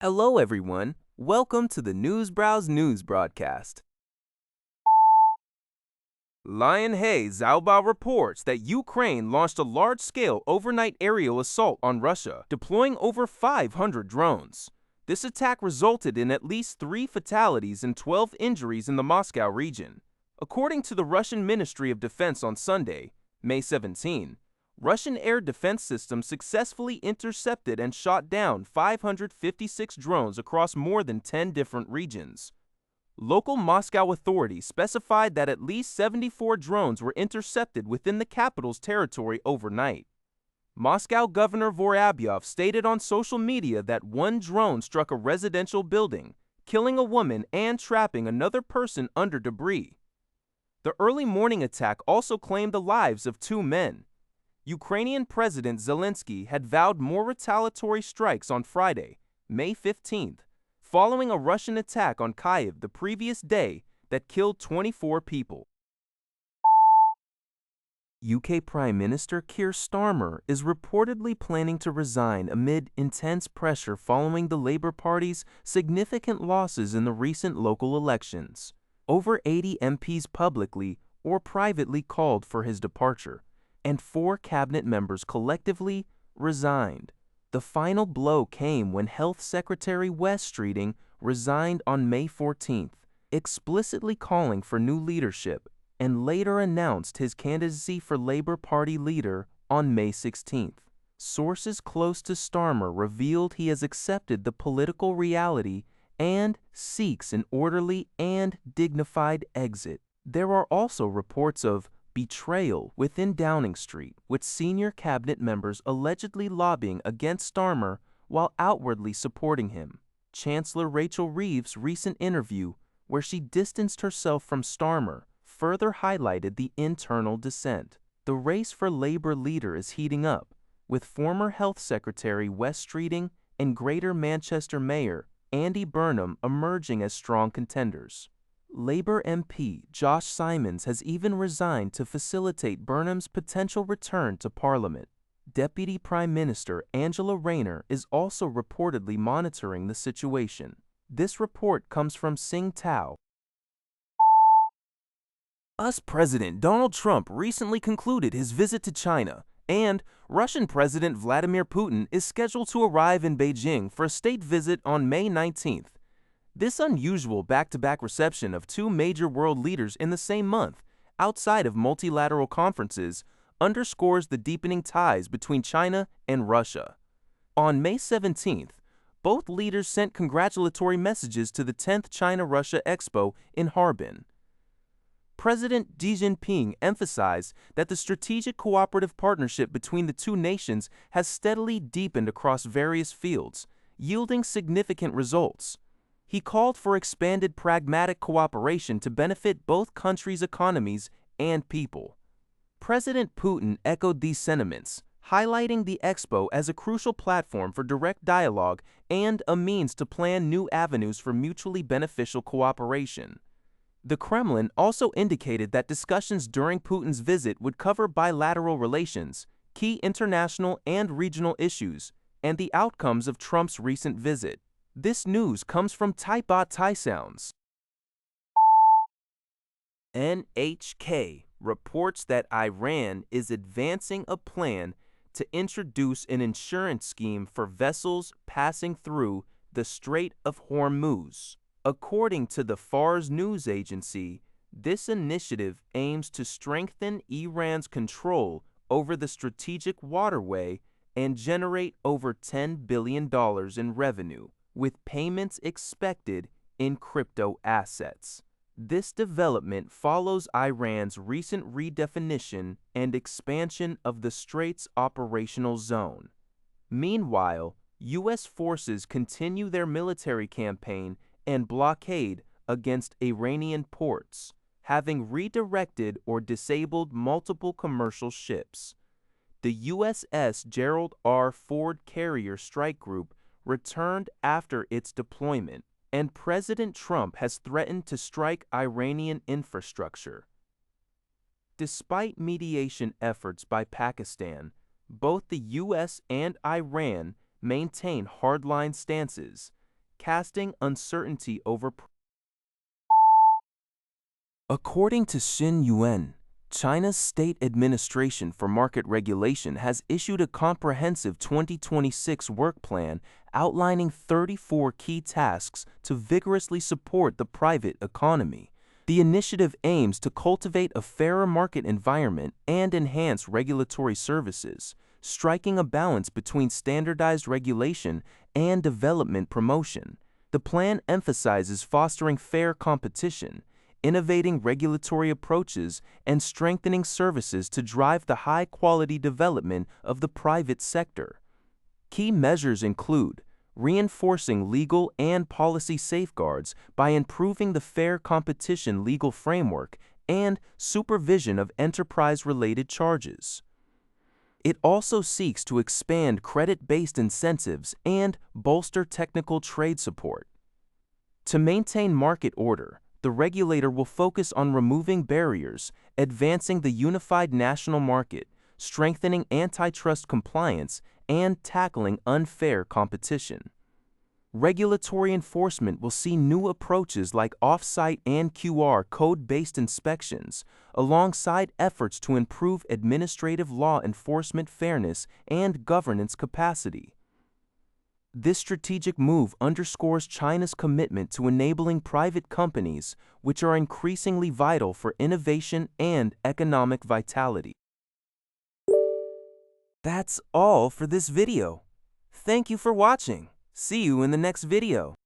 Hello, everyone. Welcome to the Newsbrowse News broadcast. Lion-Hay Zaobao reports that Ukraine launched a large-scale overnight aerial assault on Russia, deploying over 500 drones. This attack resulted in at least 3 fatalities and 12 injuries in the Moscow region. According to the Russian Ministry of Defense on Sunday, May 17, Russian air defense systems successfully intercepted and shot down 556 drones across more than 10 different regions. Local Moscow authorities specified that at least 74 drones were intercepted within the capital's territory overnight. Moscow Governor Vorobyev stated on social media that one drone struck a residential building, killing a woman and trapping another person under debris. The early morning attack also claimed the lives of 2 men. Ukrainian President Zelensky had vowed more retaliatory strikes on Friday, May 15th, following a Russian attack on Kyiv the previous day that killed 24 people. UK Prime Minister Keir Starmer is reportedly planning to resign amid intense pressure following the Labour Party's significant losses in the recent local elections. Over 80 MPs publicly or privately called for his departure, and 4 cabinet members collectively resigned. The final blow came when Health Secretary Wes Streeting resigned on May 14th, explicitly calling for new leadership, and later announced his candidacy for Labour Party leader on May 16th. Sources close to Starmer revealed he has accepted the political reality and seeks an orderly and dignified exit. There are also reports of betrayal within Downing Street, with senior cabinet members allegedly lobbying against Starmer while outwardly supporting him. Chancellor Rachel Reeves' recent interview, where she distanced herself from Starmer, further highlighted the internal dissent. The race for Labour leader is heating up, with former Health Secretary Wes Streeting and Greater Manchester Mayor Andy Burnham emerging as strong contenders. Labour MP Josh Simons has even resigned to facilitate Burnham's potential return to Parliament. Deputy Prime Minister Angela Rayner is also reportedly monitoring the situation. This report comes from Sing Tao. US President Donald Trump recently concluded his visit to China, and Russian President Vladimir Putin is scheduled to arrive in Beijing for a state visit on May 19th. This unusual back-to-back reception of 2 major world leaders in the same month, outside of multilateral conferences, underscores the deepening ties between China and Russia. On May 17th, both leaders sent congratulatory messages to the 10th China-Russia Expo in Harbin. President Xi Jinping emphasized that the strategic cooperative partnership between the 2 nations has steadily deepened across various fields, yielding significant results. He called for expanded pragmatic cooperation to benefit both countries' economies and people. President Putin echoed these sentiments, highlighting the expo as a crucial platform for direct dialogue and a means to plan new avenues for mutually beneficial cooperation. The Kremlin also indicated that discussions during Putin's visit would cover bilateral relations, key international and regional issues, and the outcomes of Trump's recent visit. This news comes from Taibat Thai Sounds. NHK reports that Iran is advancing a plan to introduce an insurance scheme for vessels passing through the Strait of Hormuz. According to the Fars news agency, this initiative aims to strengthen Iran's control over the strategic waterway and generate over $10 billion in revenue, with payments expected in crypto assets. This development follows Iran's recent redefinition and expansion of the Strait's operational zone. Meanwhile, U.S. forces continue their military campaign and blockade against Iranian ports, having redirected or disabled multiple commercial ships. The USS Gerald R. Ford carrier strike group returned after its deployment, and President Trump has threatened to strike Iranian infrastructure. Despite mediation efforts by Pakistan, both the U.S. and Iran maintain hardline stances, casting uncertainty over. According to Xin Yuan, China's State Administration for Market Regulation has issued a comprehensive 2026 work plan outlining 34 key tasks to vigorously support the private economy. The initiative aims to cultivate a fairer market environment and enhance regulatory services, striking a balance between standardized regulation and development promotion. The plan emphasizes fostering fair competition, innovating regulatory approaches, and strengthening services to drive the high-quality development of the private sector. Key measures include reinforcing legal and policy safeguards by improving the fair competition legal framework and supervision of enterprise-related charges. It also seeks to expand credit-based incentives and bolster technical trade support. To maintain market order, the regulator will focus on removing barriers, advancing the unified national market, strengthening antitrust compliance, and tackling unfair competition. Regulatory enforcement will see new approaches like off-site and QR code-based inspections, alongside efforts to improve administrative law enforcement fairness and governance capacity. This strategic move underscores China's commitment to enabling private companies, which are increasingly vital for innovation and economic vitality. That's all for this video. Thank you for watching. See you in the next video.